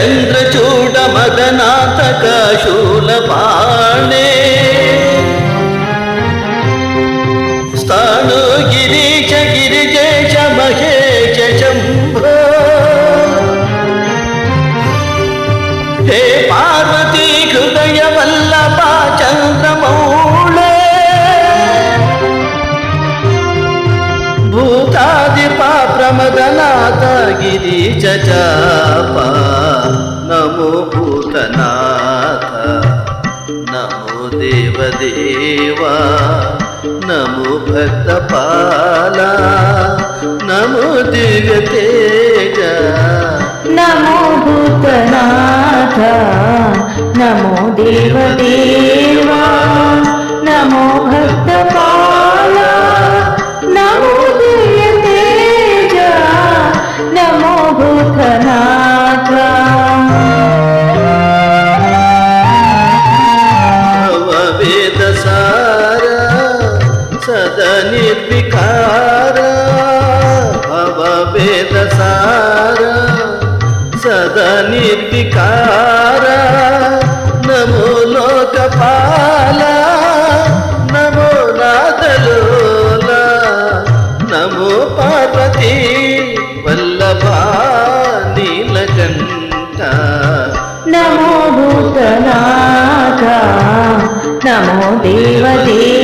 చంద్రచూడ మదనాథక శూలపాణే స్థాను గిరీశ గిరిజేశ మహేశ శంభో హే పార్వతీ హృదయ వల్లభ చంద్రమౌళే భూతాదిపా ప్రమదనాథ గిరీశ చాప నమో భూతనాథ నమో దేవదేవా నమో భక్తపాల నమో దివ్య తేజ నమో భూతనాథ నమో దేవదేవా నమో భక్తపాల నమో దివ్య తేజ నమో భూతనాథ వేద సార సదా నిర్విಕಾರ భవ వేద సార సదా నిర్విಕಾರ నమో లోకపాల నమో నాదలోల నమో పార్వతీ వల్లభ నీలకంఠ నమో భూతనాథ నమో దేవదేవ